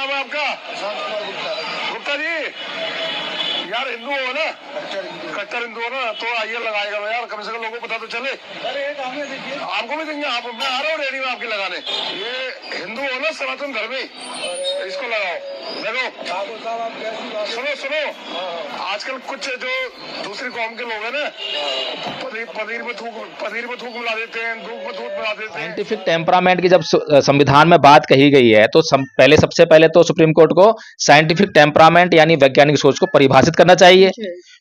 नाम है आपका? गुप्ता जी, यार हिंदू हो ना, कट्टर हिंदू हो ना, तो आइए लगाएगा यार, कम से कम लोगों को पता तो चले। आपको भी देंगे, आप मैं आ रहा हूँ रेडी में आपके लगाने। ये हिंदू हो ना, सनातन धर्मी, इसको लगाओ। देखो सुनो, आजकल कुछ जो दूसरी कौम के लोग हैं ना, पनीर में थूक मिला देते हैं, दूध में दूध मिला देते हैं। साइंटिफिक टेम्परामेंट की जब संविधान में बात कही गई है तो सबसे पहले तो सुप्रीम कोर्ट को साइंटिफिक टेम्परामेंट यानी वैज्ञानिक सोच को परिभाषित करना चाहिए,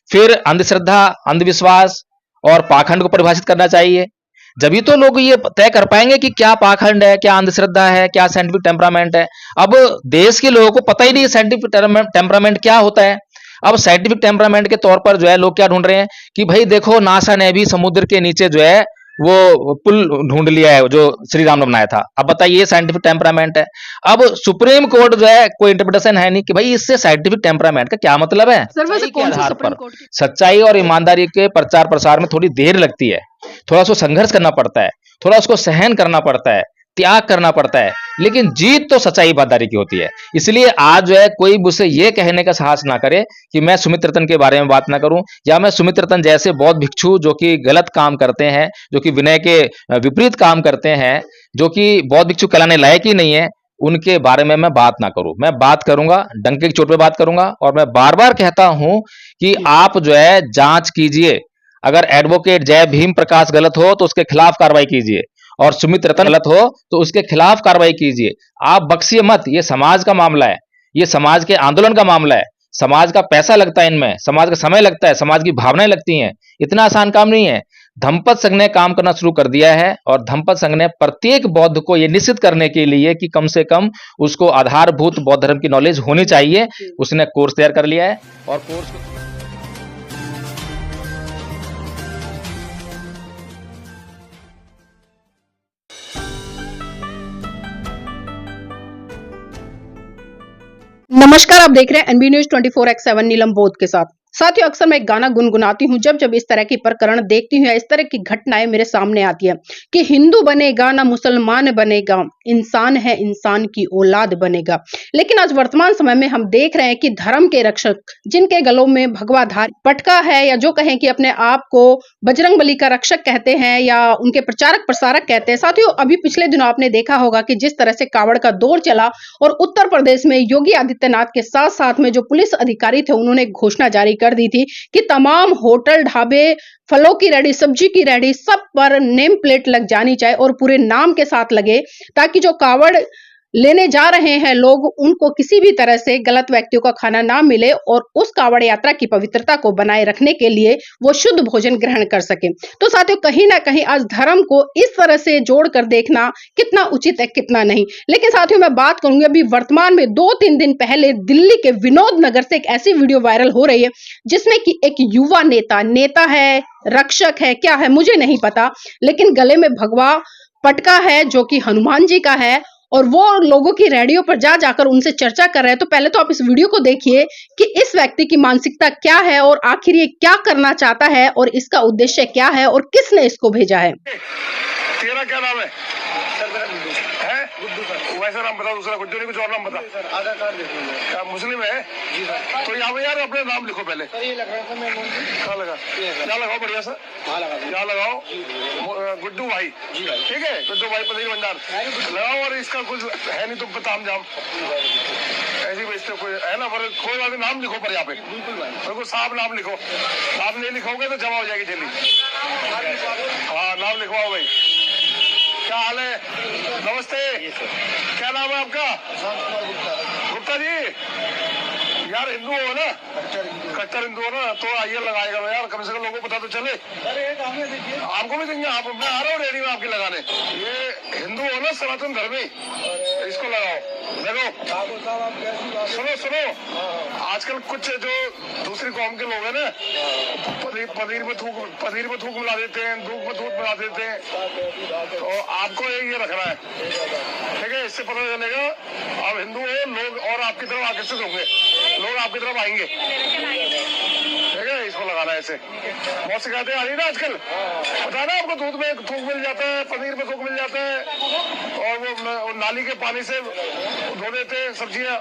फिर अंधश्रद्धा, अंधविश्वास और पाखंड को परिभाषित करना चाहिए। जब तो लोग ये तय कर पाएंगे कि क्या पाखंड है, क्या अंधश्रद्धा है, क्या साइंटिफिक टेम्परामेंट है। अब देश के लोगों को पता ही नहीं साइंटिफिक टेम्परामेंट क्या होता है। अब साइंटिफिक टेम्परामेंट के तौर पर जो है लोग क्या ढूंढ रहे हैं कि भाई देखो नासा ने भी समुद्र के नीचे जो है वो पुल ढूंढ लिया है जो श्री राम ने बनाया था। अब बताइए ये साइंटिफिक टेम्परामेंट है। अब सुप्रीम कोर्ट जो है कोई इंटरप्रिटेशन है नहीं कि भाई इससे साइंटिफिक टेम्परामेंट का क्या मतलब है। सच्चाई के आधार पर सच्चाई और ईमानदारी के प्रचार प्रसार में थोड़ी देर लगती है, थोड़ा उसको संघर्ष करना पड़ता है, थोड़ा उसको सहन करना पड़ता है, त्याग करना पड़ता है, लेकिन जीत तो सच्चाई ईमानदारी की होती है। इसलिए आज जो है कोई मुझसे ये कहने का साहस ना करे कि मैं सुमित रतन के बारे में बात ना करूं, या मैं सुमित रतन जैसे बौद्ध भिक्षु जो कि गलत काम करते हैं, जो कि विनय के विपरीत काम करते हैं, जो कि बौद्ध भिक्षु कहलाने लायक ही नहीं है, उनके बारे में मैं बात ना करूं। मैं बात करूंगा, डंके की चोट पे बात करूंगा। और मैं बार बार कहता हूं कि आप जो है जांच कीजिए। अगर एडवोकेट जय भीम प्रकाश गलत हो तो उसके खिलाफ कार्रवाई कीजिए, और सुमित रतन गलत हो तो उसके खिलाफ कार्रवाई कीजिए। आप बख्शिए मत। ये समाज का मामला है, ये समाज के आंदोलन का मामला है। समाज का पैसा लगता है इनमें, समाज का समय लगता है, समाज की भावनाएं लगती हैं। इतना आसान काम नहीं है। धम्पत संघ ने काम करना शुरू कर दिया है, और धम्पत संघ ने प्रत्येक बौद्ध को यह निश्चित करने के लिए कि कम से कम उसको आधारभूत बौद्ध धर्म की नॉलेज होनी चाहिए, उसने कोर्स तैयार कर लिया है। और कोर्स नमस्कार, आप देख रहे हैं एनबी न्यूज 24x7 नीलम बोध के साथ। साथियों, अक्सर मैं एक गाना गुनगुनाती हूँ जब इस तरह की प्रकरण देखती हूँ या इस तरह की घटनाएं मेरे सामने आती है कि हिंदू बनेगा ना मुसलमान बनेगा, इंसान है इंसान की औलाद बनेगा। लेकिन आज वर्तमान समय में हम देख रहे हैं कि धर्म के रक्षक जिनके गलों में भगवाधार पटका है, या जो कहें कि अपने आप को बजरंगबली का रक्षक कहते हैं या उनके प्रचारक प्रसारक कहते हैं। साथियों, अभी पिछले दिनों आपने देखा होगा कि जिस तरह से कावड़ का दौर चला और उत्तर प्रदेश में योगी आदित्यनाथ के साथ साथ में जो पुलिस अधिकारी थे उन्होंने घोषणा जारी कर दी थी कि तमाम होटल, ढाबे, फलों की रेडी, सब्जी की रेडी, सब पर नेम प्लेट लग जानी चाहिए और पूरे नाम के साथ लगे, ताकि जो कावड़ लेने जा रहे हैं लोग उनको किसी भी तरह से गलत व्यक्तियों का खाना ना मिले और उस कावड़ यात्रा की पवित्रता को बनाए रखने के लिए वो शुद्ध भोजन ग्रहण कर सके। तो साथियों, कहीं ना कहीं आज धर्म को इस तरह से जोड़कर देखना कितना उचित है कितना नहीं। लेकिन साथियों, मैं बात करूंगी अभी वर्तमान में 2-3 दिन पहले दिल्ली के विनोद नगर से एक ऐसी वीडियो वायरल हो रही है जिसमें कि एक युवा नेता है, रक्षक है, क्या है मुझे नहीं पता, लेकिन गले में भगवा पटका है जो कि हनुमान जी का है, और वो लोगों की रेडियो पर जाकर उनसे चर्चा कर रहे हैं। तो पहले तो आप इस वीडियो को देखिए कि इस व्यक्ति की मानसिकता क्या है और आखिर ये क्या करना चाहता है और इसका उद्देश्य क्या है और किसने इसको भेजा है। तेरा क्या नाम है? वैसा नाम बता, दूसरा गुड्डू नहीं, कुछ और नाम बता। आधार कार्ड देखो। क्या मुस्लिम है? तो यहाँ पे यार अपने नाम लिखो पहले। क्या लगा? क्या लगाओ बढ़िया सा? क्या लगाओ? गुड्डू भाई, ठीक है, गुड्डू भाई पनीर भंडार लगाओ। और इसका कुछ है नहीं तुम पे ताम जाम ऐसी बेचते कोई है ना, पर कोई बात नहीं, नाम लिखो पर यहाँ पे बिल्कुल साफ नाम लिखो। नाम नहीं लिखोगे तो जमा हो जाएगी जल्दी। हाँ, नाम लिखवाओ भाई। क्या हाल है? नमस्ते, क्या नाम है आपका? गुप्ता जी, यार हिंदू हो ना, कट्टर हिंदू हो ना, तो आइए लगाएगा यार, कम से कम लोगों को पता तो चले। आपको भी देंगे, आप मैं आ रहा हूँ रेडी में आपके लगाने। ये हिंदू हो ना, सनातन धर्मी, इसको लगाओ। देखो सुनो, आजकल कुछ जो दूसरी कौम के लोग हैं ना, पनीर में थूक मिला देते हैं, दूध में दूध मिला देते हैं। तो आपको ये रखना है, ठीक है? इससे पता चलेगा आप हिंदू हो, लोग और आपकी तरफ आकर्षित होंगे, लोग आपकी तरफ आएंगे, ठीक है? इसको लगाना है ऐसे। बहुत शिकायतें आ रही ना आजकल, पता है ना आपको, दूध में थूक मिल जाता है, पनीर में थूक मिल जाता है, और वो नाली के पानी से धो देते सब्जियां।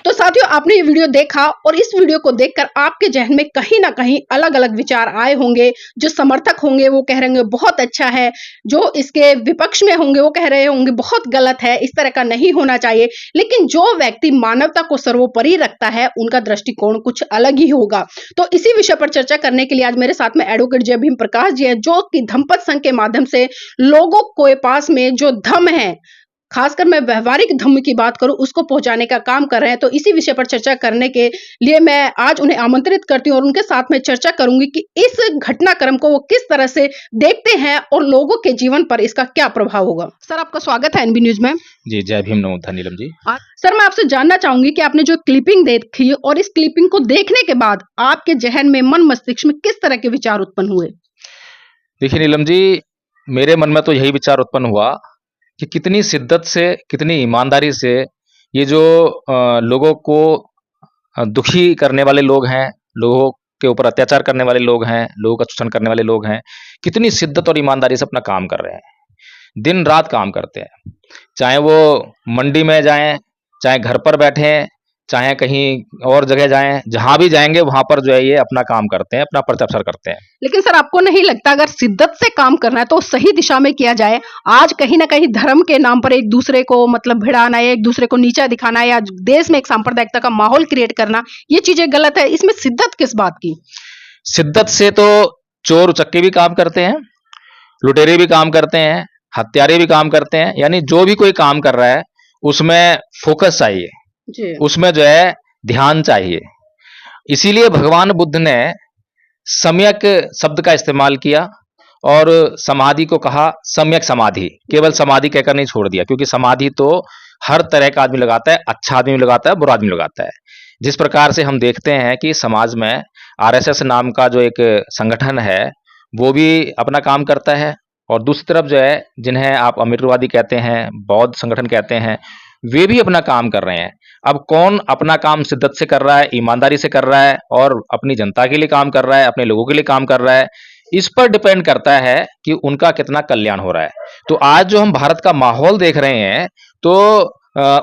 तो साथियों, आपने ये वीडियो देखा और इस वीडियो को देखकर आपके जहन में कहीं ना कहीं अलग अलग विचार आए होंगे। जो समर्थक होंगे वो कह रहे होंगे बहुत अच्छा है, जो इसके विपक्ष में होंगे वो कह रहे होंगे बहुत गलत है, इस तरह का नहीं होना चाहिए। लेकिन जो व्यक्ति मानवता को सर्वोपरि रखता है उनका दृष्टिकोण कुछ अलग ही होगा। तो इसी विषय पर चर्चा करने के लिए आज मेरे साथ में एडवोकेट जय भीम प्रकाश जी है, जो कि धम्मपद संघ के माध्यम से लोगों के पास में जो धम्म है, खासकर मैं व्यवहारिक धम्म की बात करूं, उसको पहुंचाने का काम कर रहे हैं। तो इसी विषय पर चर्चा करने के लिए मैं आज उन्हें आमंत्रित करती हूं और उनके साथ में चर्चा करूंगी कि इस घटनाक्रम को वो किस तरह से देखते हैं और लोगों के जीवन पर इसका क्या प्रभाव होगा। सर, आपका स्वागत है एनबी न्यूज में। जी, जय भीम, नमो नीलम जी। सर, मैं आपसे जानना चाहूंगी कि आपने जो क्लिपिंग देखी और इस क्लिपिंग को देखने के बाद आपके जहन में, मन मस्तिष्क में किस तरह के विचार उत्पन्न हुए? देखिए नीलम जी, मेरे मन में तो यही विचार उत्पन्न हुआ कि कितनी शिद्दत से, कितनी ईमानदारी से ये जो लोगों को दुखी करने वाले लोग हैं, लोगों के ऊपर अत्याचार करने वाले लोग हैं, लोगों का शोषण करने वाले लोग हैं, कितनी शिद्दत और ईमानदारी से अपना काम कर रहे हैं। दिन रात काम करते हैं, चाहे वो मंडी में जाएं, चाहे घर पर बैठें, चाहे कहीं और जगह जाएं, जहां भी जाएंगे वहां पर जो है ये अपना काम करते हैं, अपना प्रचार करते हैं। लेकिन सर, आपको नहीं लगता अगर शिद्दत से काम करना है तो सही दिशा में किया जाए? आज कहीं ना कहीं धर्म के नाम पर एक दूसरे को मतलब भिड़ाना या एक दूसरे को नीचा दिखाना या देश में एक सांप्रदायिकता का माहौल क्रिएट करना, ये चीजें गलत है। इसमें शिद्दत किस बात की? शिद्दत से तो चोर उचक्के भी काम करते हैं, लुटेरे भी काम करते हैं, हत्यारे भी काम करते हैं। यानी जो भी कोई काम कर रहा है उसमें फोकस चाहिए, उसमें जो है ध्यान चाहिए। इसीलिए भगवान बुद्ध ने सम्यक शब्द का इस्तेमाल किया और समाधि को कहा सम्यक समाधि। केवल समाधि कहकर नहीं छोड़ दिया, क्योंकि समाधि तो हर तरह का आदमी लगाता है, अच्छा आदमी लगाता है, बुरा आदमी लगाता है। जिस प्रकार से हम देखते हैं कि समाज में आरएसएस नाम का जो एक संगठन है वो भी अपना काम करता है, और दूसरी तरफ जो है जिन्हें आप अमरीवादी कहते हैं, बौद्ध संगठन कहते हैं, वे भी अपना काम कर रहे हैं। अब कौन अपना काम शिद्दत से कर रहा है, ईमानदारी से कर रहा है और अपनी जनता के लिए काम कर रहा है, अपने लोगों के लिए काम कर रहा है, इस पर डिपेंड करता है कि उनका कितना कल्याण हो रहा है। तो आज जो हम भारत का माहौल देख रहे हैं, तो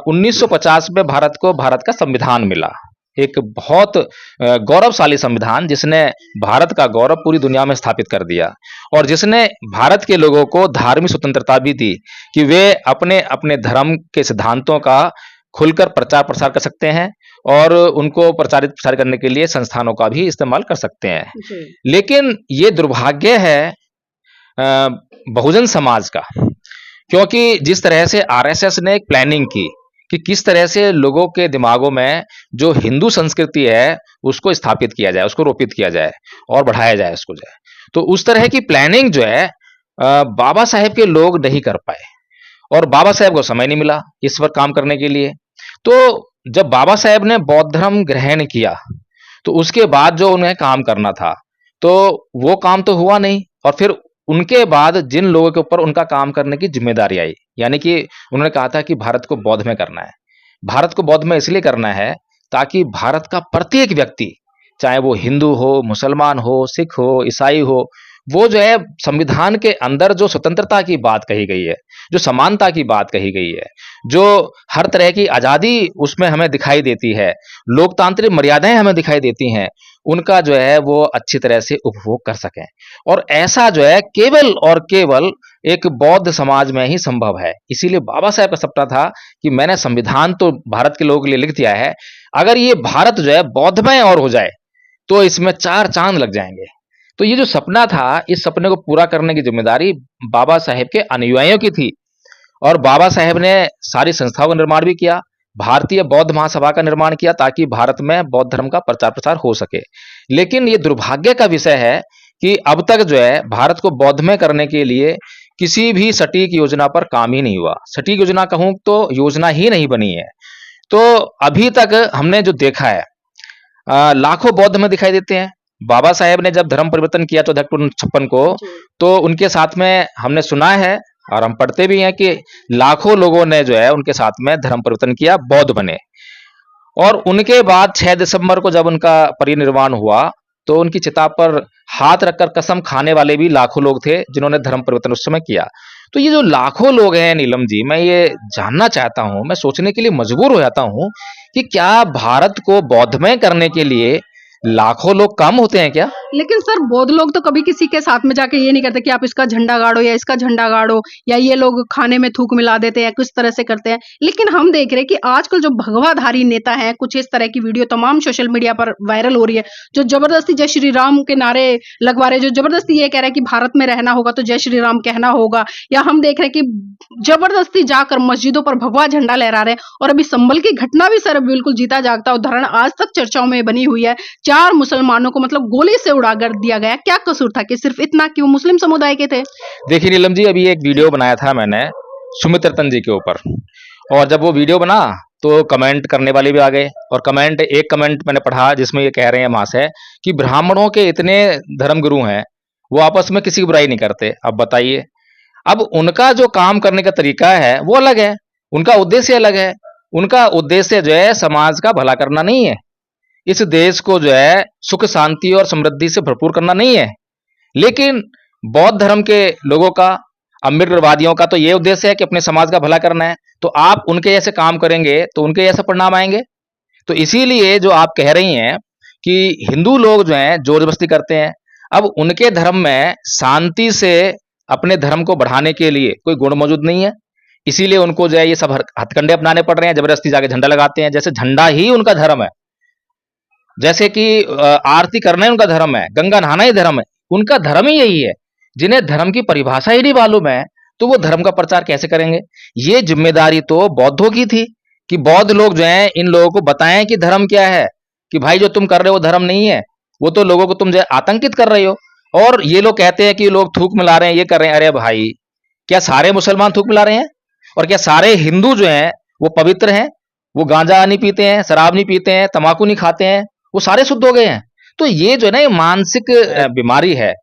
1950 में भारत को भारत का संविधान मिला, एक बहुत गौरवशाली संविधान जिसने भारत का गौरव पूरी दुनिया में स्थापित कर दिया, और जिसने भारत के लोगों को धार्मिक स्वतंत्रता भी दी कि वे अपने अपने धर्म के सिद्धांतों का खुलकर प्रचार प्रसार कर सकते हैं और उनको प्रचारित प्रसार करने के लिए संस्थानों का भी इस्तेमाल कर सकते हैं। लेकिन ये दुर्भाग्य है बहुजन समाज का, क्योंकि जिस तरह से आरएसएस ने एक प्लानिंग की कि किस तरह से लोगों के दिमागों में जो हिंदू संस्कृति है उसको स्थापित किया जाए, उसको रोपित किया जाए और बढ़ाया जाए उसको जाए, तो उस तरह की प्लानिंग जो है बाबा साहेब के लोग नहीं कर पाए, और बाबा साहेब को समय नहीं मिला इस पर काम करने के लिए। तो जब बाबा साहेब ने बौद्ध धर्म ग्रहण किया तो उसके बाद जो उन्हें काम करना था तो वो काम तो हुआ नहीं, और फिर उनके बाद जिन लोगों के ऊपर उनका काम करने की जिम्मेदारी आई, यानी कि उन्होंने कहा था कि भारत को बौद्ध में करना है। भारत को बौद्ध में इसलिए करना है ताकि भारत का प्रत्येक व्यक्ति, चाहे वो हिंदू हो, मुसलमान हो, सिख हो, ईसाई हो, वो जो है संविधान के अंदर जो स्वतंत्रता की बात कही गई है, जो समानता की बात कही गई है, जो हर तरह की आजादी उसमें हमें दिखाई देती है, लोकतांत्रिक मर्यादाएं हमें दिखाई देती हैं, उनका जो है वो अच्छी तरह से उपभोग कर सकें। और ऐसा जो है केवल और केवल एक बौद्ध समाज में ही संभव है। इसीलिए बाबा साहेब का सपना था कि मैंने संविधान तो भारत के लोगों के लिए लिख दिया है, अगर ये भारत जो है बौद्धमय और हो जाए तो इसमें 4 चांद लग जाएंगे। तो ये जो सपना था, इस सपने को पूरा करने की जिम्मेदारी बाबा साहेब के अनुयायियों की थी, और बाबा साहेब ने सारी संस्थाओं का निर्माण भी किया, भारतीय बौद्ध महासभा का निर्माण किया ताकि भारत में बौद्ध धर्म का प्रचार प्रसार हो सके। लेकिन ये दुर्भाग्य का विषय है कि अब तक जो है भारत को बौद्धमय करने के लिए किसी भी सटीक योजना पर काम ही नहीं हुआ। सटीक योजना कहूं तो योजना ही नहीं बनी है। तो अभी तक हमने जो देखा है, लाखों बौद्ध में दिखाई देते हैं। बाबा साहेब ने जब धर्म परिवर्तन किया 14 अक्टूबर 1956 को, तो उनके साथ में हमने सुना है और हम पढ़ते भी हैं कि लाखों लोगों ने जो है उनके साथ में धर्म परिवर्तन किया, बौद्ध बने। और उनके बाद 6 दिसंबर को जब उनका परिनिर्वाण हुआ तो उनकी चिता पर हाथ रखकर कसम खाने वाले भी लाखों लोग थे जिन्होंने धर्म परिवर्तन उस समय किया। तो ये जो लाखों लोग हैं नीलम जी, मैं ये जानना चाहता हूं, मैं सोचने के लिए मजबूर हो जाता हूं कि क्या भारत को बौद्धमय करने के लिए लाखों लोग कम होते हैं क्या? लेकिन सर बौद्ध लोग तो कभी किसी के साथ में जाके ये नहीं करते कि आप इसका झंडा गाड़ो या इसका झंडा गाड़ो, या ये लोग खाने में थूक मिला देते हैं, किस तरह से करते हैं। लेकिन हम देख रहे हैं कि आजकल जो भगवाधारी नेता हैं, कुछ इस तरह की वीडियो तमाम सोशल मीडिया पर वायरल हो रही है, जो जबरदस्ती जय श्री राम के नारे लगवा रहे हैं, जो जबरदस्ती ये कह रहे हैं कि भारत में रहना होगा तो जय श्री राम कहना होगा, या हम देख रहे हैं कि जबरदस्ती जाकर मस्जिदों पर भगवा झंडा लहरा रहे हैं। और अभी संभल की घटना भी सर बिल्कुल जीता जागता उदाहरण आज तक चर्चाओं में बनी हुई है। 4 मुसलमानों को मतलब गोली से उड़ा कर दिया गया। क्या कसूर था कि सिर्फ इतना कि वो मुस्लिम समुदाय के थे? देखिए नीलम जी, अभी एक वीडियो बनाया था मैंने सुमित रतन जी के ऊपर, और जब वो वीडियो बना तो कमेंट करने वाले भी आ गए, और एक कमेंट मैंने पढ़ा जिसमें ये कह रहे हैं वहां से कि ब्राह्मणों के इतने धर्मगुरु हैं, वो आपस में किसी की बुराई नहीं करते। अब बताइए, अब उनका जो काम करने का तरीका है वो अलग है, उनका उद्देश्य अलग है। उनका उद्देश्य जो है समाज का भला करना नहीं है, इस देश को जो है सुख शांति और समृद्धि से भरपूर करना नहीं है। लेकिन बौद्ध धर्म के लोगों का, अम्बेडकरवादियों का तो ये उद्देश्य है कि अपने समाज का भला करना है। तो आप उनके जैसे काम करेंगे तो उनके जैसे परिणाम आएंगे। तो इसीलिए जो आप कह रही हैं कि हिंदू लोग जो हैं जोर जबरदस्ती करते हैं, अब उनके धर्म में शांति से अपने धर्म को बढ़ाने के लिए कोई गुण मौजूद नहीं है, इसीलिए उनको जो है ये सब हथकंडे अपनाने पड़ रहे हैं, जबरदस्ती जाके झंडा लगाते हैं। जैसे झंडा ही उनका धर्म है, जैसे कि आरती करना ही उनका धर्म है, गंगा नहाना ही धर्म है, उनका धर्म ही यही है। जिन्हें धर्म की परिभाषा ही नहीं मालूम है तो वो धर्म का प्रचार कैसे करेंगे? ये जिम्मेदारी तो बौद्धों की थी कि बौद्ध लोग जो हैं इन लोगों को बताएं कि धर्म क्या है, कि भाई जो तुम कर रहे हो वो धर्म नहीं है, वो तो लोगों को तुम जो है आतंकित कर रहे हो। और ये लोग कहते हैं कि लोग थूक मिला रहे हैं, ये कर रहे हैं। अरे भाई, क्या सारे मुसलमान थूक मिला रहे हैं? और क्या सारे हिंदू जो हैं वो पवित्र हैं? वो गांजा नहीं पीते हैं, शराब नहीं पीते हैं, तंबाकू नहीं खाते हैं, वो सारे शुद्ध हो गए हैं? तो ये जो है ना, ये मानसिक बीमारी है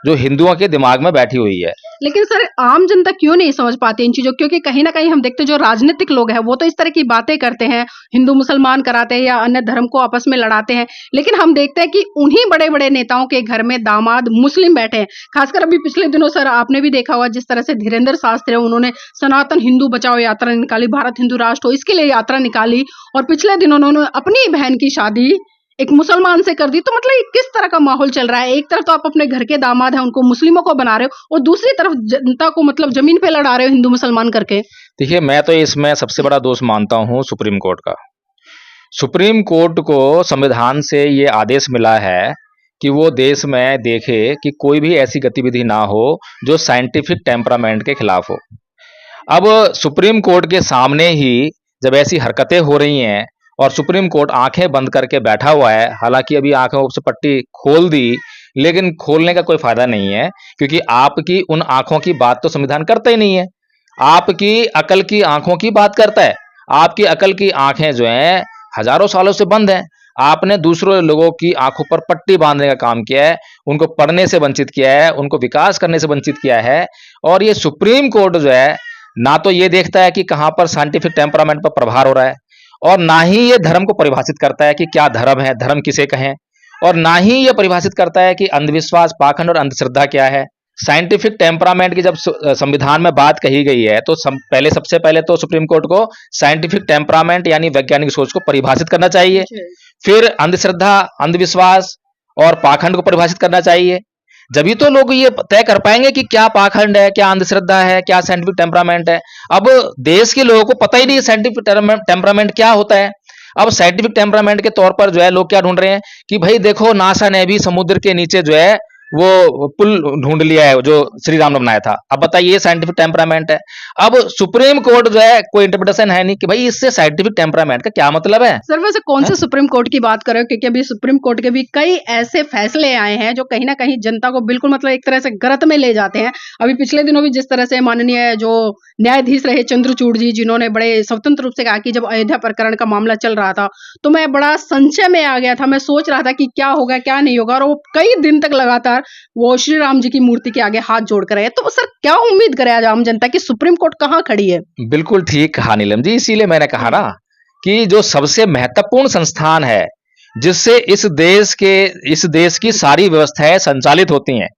जो हिंदुओं के दिमाग में बैठी हुई है। लेकिन सर आम जनता क्यों नहीं समझ पाती इन चीजों? क्योंकि कहीं ना कहीं हम देखते हैं जो राजनीतिक लोग हैं वो तो इस तरह की बातें करते हैं, हिंदू मुसलमान कराते हैं या अन्य धर्म को आपस में लड़ाते हैं। लेकिन हम देखते हैं कि उन्हीं बड़े बड़े नेताओं के घर में दामाद मुस्लिम बैठे हैं। खासकर अभी पिछले दिनों सर आपने भी देखा होगा जिस तरह से धीरेन्द्र शास्त्री है, उन्होंने सनातन हिंदू बचाओ यात्रा निकाली, भारत हिंदू राष्ट्र हो इसके लिए यात्रा निकाली, और पिछले दिनों उन्होंने अपनी बहन की शादी एक मुसलमान से कर दी। तो मतलब ये किस तरह का माहौल चल रहा है? एक तरफ तो आप अपने घर के दामाद हैं उनको मुस्लिमों को बना रहे हो, और दूसरी तरफ जनता को मतलब जमीन पे लड़ा रहे हो हिंदू मुसलमान करके। देखिए, मैं तो इसमें सबसे बड़ा दोष मानता हूं सुप्रीम कोर्ट का। सुप्रीम कोर्ट को संविधान से ये आदेश मिला है कि वो देश में देखे कि कोई भी ऐसी गतिविधि ना हो जो साइंटिफिक टेम्परामेंट के खिलाफ हो। अब सुप्रीम कोर्ट के सामने ही जब ऐसी हरकतें हो रही हैं और सुप्रीम कोर्ट आंखें बंद करके बैठा हुआ है, हालांकि अभी आंखों से पट्टी खोल दी, लेकिन खोलने का कोई फायदा नहीं है, क्योंकि आपकी उन आंखों की बात तो संविधान करता ही नहीं है। आपकी अकल की आंखों की बात करता है। आपकी अकल की आंखें जो हैं हजारों सालों से बंद हैं। आपने दूसरों लोगों की आंखों पर पट्टी बांधने का काम किया है, उनको पढ़ने से वंचित किया है, उनको विकास करने से वंचित किया है। और ये सुप्रीम कोर्ट जो है ना तो ये देखता है कि कहां पर साइंटिफिक टेम्परामेंट पर प्रभार हो रहा है, और ना ही ये धर्म को परिभाषित करता है कि क्या धर्म है, धर्म किसे कहें, और ना ही ये परिभाषित करता है कि अंधविश्वास, पाखंड और अंधश्रद्धा क्या है। साइंटिफिक टेम्परामेंट की जब संविधान में बात कही गई है तो सबसे पहले तो सुप्रीम कोर्ट को साइंटिफिक टेम्परामेंट यानी वैज्ञानिक सोच को परिभाषित करना चाहिए। फिर अंधश्रद्धा, अंधविश्वास और पाखंड को परिभाषित करना चाहिए। जब तो लोग ये तय कर पाएंगे कि क्या पाखंड है, क्या अंधश्रद्धा है, क्या साइंटिफिक टेम्परामेंट है। अब देश के लोगों को पता ही नहीं साइंटिफिक टेम्परामेंट क्या होता है। अब साइंटिफिक टेम्परामेंट के तौर पर जो है लोग क्या ढूंढ रहे हैं कि भाई देखो, नासा ने भी समुद्र के नीचे जो है वो पुल ढूंढ लिया है जो श्री राम ने बनाया था। अब बताइए, ये साइंटिफिक टेम्परामेंट है। अब सुप्रीम कोर्ट जो है कोई इंटरप्रिटेशन है नहीं कि भाई इससे साइंटिफिक टेम्परामेंट का क्या मतलब है। सर वैसे कौन से सुप्रीम कोर्ट की बात कर रहे हो? क्योंकि अभी सुप्रीम कोर्ट के भी कई ऐसे फैसले आए हैं जो कहीं ना कहीं जनता को बिल्कुल मतलब एक तरह से गलत में ले जाते हैं। अभी पिछले दिनों भी जिस तरह से माननीय जो न्यायाधीश रहे चंद्रचूड़ जी, जिन्होंने बड़े स्वतंत्र रूप से कहा कि जब अयोध्या प्रकरण का मामला चल रहा था तो मैं बड़ा संशय में आ गया था। मैं सोच रहा था कि क्या होगा क्या नहीं होगा, और वो कई दिन तक लगातार वो श्री राम जी की मूर्ति के आगे हाथ जोड़ कर रहे। तो सर क्या उम्मीद करे आज आम जनता की सुप्रीम कोर्ट कहाँ खड़ी है? बिल्कुल ठीक कहा नीलम जी, इसीलिए मैंने कहा ना कि जो सबसे महत्वपूर्ण संस्थान है जिससे इस देश की सारी व्यवस्थाएं संचालित होती हैं,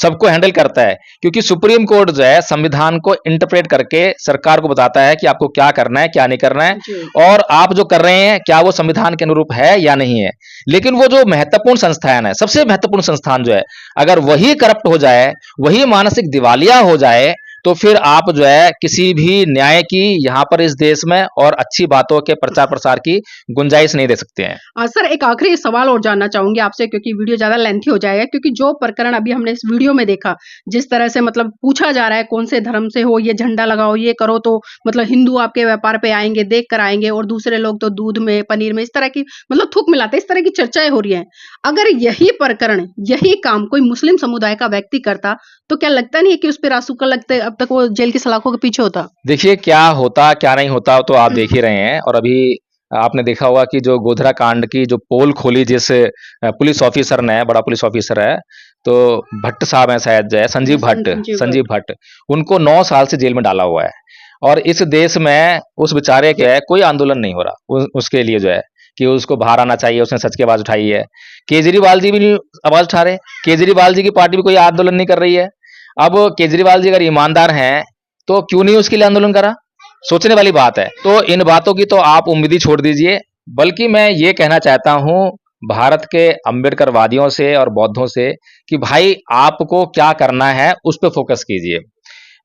सबको हैंडल करता है, क्योंकि सुप्रीम कोर्ट जो है संविधान को इंटरप्रेट करके सरकार को बताता है कि आपको क्या करना है, क्या नहीं करना है, जी। और आप जो कर रहे हैं क्या वो संविधान के अनुरूप है या नहीं है। लेकिन वो जो महत्वपूर्ण संस्थान है, सबसे महत्वपूर्ण संस्थान जो है, अगर वही करप्ट हो जाए, वही मानसिक दिवालिया हो जाए, तो फिर आप जो है किसी भी न्याय की यहाँ पर इस देश में और अच्छी बातों के प्रचार प्रसार की गुंजाइश नहीं दे सकते हैं। सर, एक आखिरी सवाल और जानना चाहूंगी आपसे, क्योंकि वीडियो ज्यादा लेंथी हो जाएगा। क्योंकि जो प्रकरण अभी हमने इस वीडियो में देखा, जिस तरह से मतलब पूछा जा रहा है कौन से धर्म से हो, ये झंडा लगाओ, ये करो तो मतलब हिंदू आपके व्यापार पे आएंगे, देख कर आएंगे, और दूसरे लोग तो दूध में, पनीर में, इस तरह की मतलब थूक मिलाते, इस तरह की चर्चाएं हो रही है। अगर यही प्रकरण, यही काम कोई मुस्लिम समुदाय का व्यक्ति करता, तो क्या लगता नहीं है कि उस पर रासुका लगते, अब तक वो जेल की सलाखों के पीछे होता? देखिए क्या होता क्या नहीं होता तो आप देख ही रहे हैं। और अभी आपने देखा होगा कि जो गोधरा कांड की जो पोल खोली जिस पुलिस ऑफिसर ने, बड़ा पुलिस ऑफिसर है, तो भट्ट साहब हैं शायद, जो है संजीव संजीव भट्ट, उनको 9 साल से जेल में डाला हुआ है। और इस देश में उस बेचारे के कोई आंदोलन नहीं हो रहा उसके लिए, जो है कि उसको बाहर आना चाहिए, उसने सच की आवाज उठाई है। केजरीवाल जी भी नहीं आवाज उठा रहे, केजरीवाल जी की पार्टी भी कोई आंदोलन नहीं कर रही है। अब केजरीवाल जी अगर ईमानदार हैं तो क्यों नहीं उसके लिए आंदोलन करा, सोचने वाली बात है। तो इन बातों की तो आप उम्मीद ही छोड़ दीजिए। बल्कि मैं ये कहना चाहता हूं भारत के अम्बेडकरवादियों से और बौद्धों से कि भाई आपको क्या करना है उस पर फोकस कीजिए।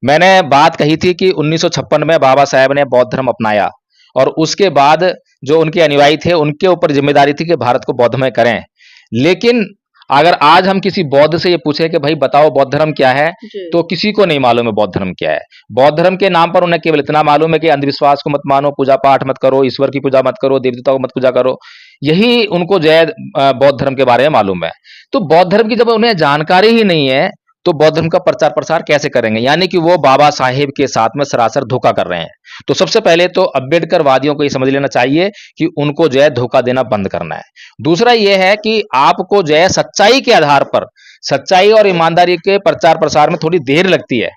मैंने बात कही थी कि 1956 में बाबा साहेब ने बौद्ध धर्म अपनाया, और उसके बाद जो उनके अनुयायी थे उनके ऊपर जिम्मेदारी थी कि भारत को बौद्धमय करें। लेकिन अगर आज हम किसी बौद्ध से ये पूछे कि भाई बताओ बौद्ध धर्म क्या है, जी। तो किसी को नहीं मालूम है बौद्ध धर्म क्या है। बौद्ध धर्म के नाम पर उन्हें केवल इतना मालूम है कि अंधविश्वास को मत मानो, पूजा पाठ मत करो, ईश्वर की पूजा मत करो, देवी देवताओं को मत पूजा करो। यही उनको जो है बौद्ध धर्म के बारे में मालूम है। तो बौद्ध धर्म की जब उन्हें जानकारी ही नहीं है तो बौद्ध धर्म का प्रचार प्रसार कैसे करेंगे? यानी कि वो बाबा साहेब के साथ में सरासर धोखा कर रहे हैं। तो सबसे पहले तो अम्बेडकरवादियों को ये समझ लेना चाहिए कि उनको जो है धोखा देना बंद करना है। दूसरा ये है कि आपको जो है सच्चाई के आधार पर, सच्चाई और ईमानदारी के प्रचार प्रसार में थोड़ी देर लगती है,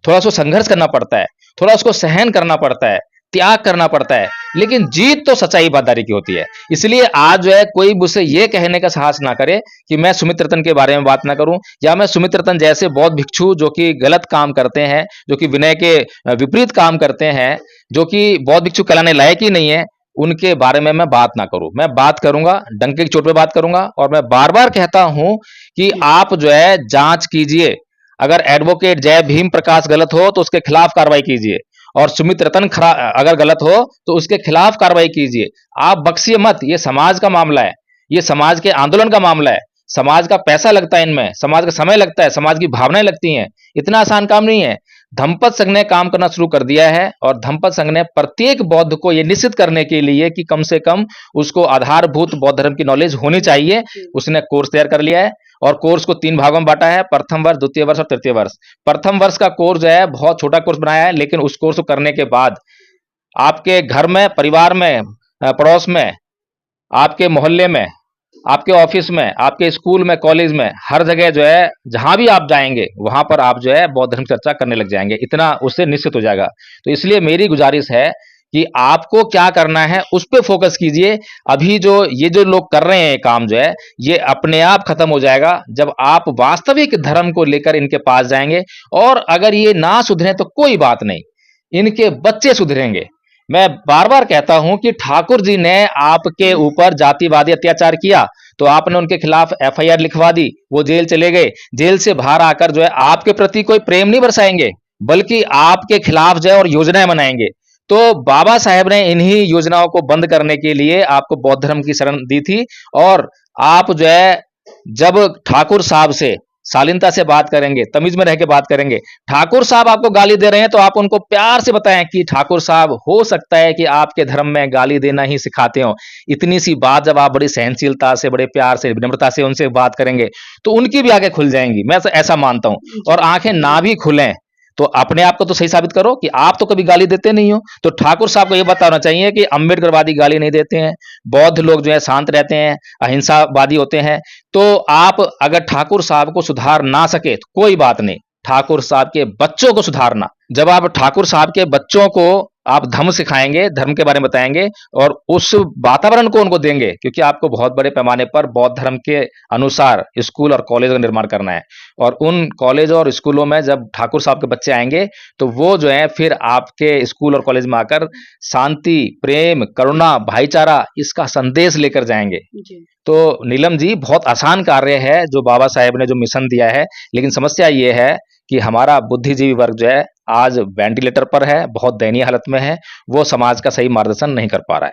थोड़ा उसको संघर्ष करना पड़ता है, थोड़ा उसको सहन करना पड़ता है, त्याग करना पड़ता है, लेकिन जीत तो सच्चाई ईमानदारी की होती है। इसलिए आज जो है कोई मुझसे ये कहने का साहस ना करे कि मैं सुमित रतन के बारे में बात ना करूं, या मैं सुमित रतन जैसे बौद्ध भिक्षु जो कि गलत काम करते हैं, जो कि विनय के विपरीत काम करते हैं, जो कि बौद्ध भिक्षु कहलाने लायक ही नहीं है, उनके बारे में मैं बात ना करूं। मैं बात करूंगा, डंके की चोट पे बात करूंगा। और मैं बार बार कहता हूं कि आप जो है जांच कीजिए। अगर एडवोकेट जय भीम प्रकाश गलत हो तो उसके खिलाफ कार्रवाई कीजिए, और सुमित रतन अगर गलत हो तो उसके खिलाफ कार्रवाई कीजिए। आप बख्शिए मत। ये समाज का मामला है, ये समाज के आंदोलन का मामला है। समाज का पैसा लगता है इनमें, समाज का समय लगता है, समाज की भावनाएं लगती हैं। इतना आसान काम नहीं है। धम्मपद संघ ने काम करना शुरू कर दिया है, और धम्मपद संघ ने प्रत्येक बौद्ध को यह निश्चित करने के लिए कि कम से कम उसको आधारभूत बौद्ध धर्म की नॉलेज होनी चाहिए, उसने कोर्स तैयार कर लिया है। और कोर्स को 3 भागों में बांटा है, प्रथम वर्ष, द्वितीय वर्ष और तृतीय वर्ष। प्रथम वर्ष का कोर्स जो है बहुत छोटा कोर्स बनाया है, लेकिन उस कोर्स को करने के बाद आपके घर में, परिवार में, पड़ोस में, आपके मोहल्ले में, आपके ऑफिस में, आपके स्कूल में, कॉलेज में, हर जगह जो है जहां भी आप जाएंगे वहां पर आप जो है बौद्ध धर्म चर्चा करने लग जाएंगे। इतना उससे निश्चित हो जाएगा। तो इसलिए मेरी गुजारिश है कि आपको क्या करना है उस पर फोकस कीजिए। अभी जो ये जो लोग कर रहे हैं काम जो है, ये अपने आप खत्म हो जाएगा जब आप वास्तविक धर्म को लेकर इनके पास जाएंगे। और अगर ये ना सुधरे तो कोई बात नहीं, इनके बच्चे सुधरेंगे। मैं बार बार कहता हूं कि ठाकुर जी ने आपके ऊपर जातिवादी अत्याचार किया तो आपने उनके खिलाफ एफआईआर लिखवा दी, वो जेल चले गए। जेल से बाहर आकर जो है आपके प्रति कोई प्रेम नहीं बरसाएंगे, बल्कि आपके खिलाफ जो है और योजनाएं बनाएंगे। तो बाबा साहेब ने इन्हीं योजनाओं को बंद करने के लिए आपको बौद्ध धर्म की शरण दी थी। और आप जो है जब ठाकुर साहब से शालीनता से बात करेंगे, तमीज में रह के बात करेंगे, ठाकुर साहब आपको गाली दे रहे हैं तो आप उनको प्यार से बताएं कि ठाकुर साहब हो सकता है कि आपके धर्म में गाली देना ही सिखाते हो। इतनी सी बात जब आप बड़ी सहनशीलता से, बड़े प्यार से, विनम्रता से उनसे बात करेंगे तो उनकी भी आंखें खुल जाएंगी। मैं ऐसा मानता हूं। और आंखें ना भी खुलें तो अपने आप को तो सही साबित करो कि आप तो कभी गाली देते नहीं हो। तो ठाकुर साहब को यह बताना चाहिए कि अम्बेडकरवादी गाली नहीं देते हैं, बौद्ध लोग जो है शांत रहते हैं, अहिंसावादी होते हैं। तो आप अगर ठाकुर साहब को सुधार ना सके तो कोई बात नहीं, ठाकुर साहब के बच्चों को सुधारना। जब आप ठाकुर साहब के बच्चों को आप धर्म सिखाएंगे, धर्म के बारे में बताएंगे और उस वातावरण को उनको देंगे, क्योंकि आपको बहुत बड़े पैमाने पर बौद्ध धर्म के अनुसार स्कूल और कॉलेज का निर्माण करना है। और उन कॉलेज और स्कूलों में जब ठाकुर साहब के बच्चे आएंगे तो वो जो है फिर आपके स्कूल और कॉलेज में आकर शांति, प्रेम, करुणा, भाईचारा इसका संदेश लेकर जाएंगे। जी तो नीलम जी, बहुत आसान कार्य है जो बाबा साहेब ने जो मिशन दिया है, लेकिन समस्या ये है कि हमारा बुद्धिजीवी वर्ग जो है आज वेंटिलेटर पर है, बहुत दयनीय हालत में है, वो समाज का सही मार्गदर्शन नहीं कर पा रहा है।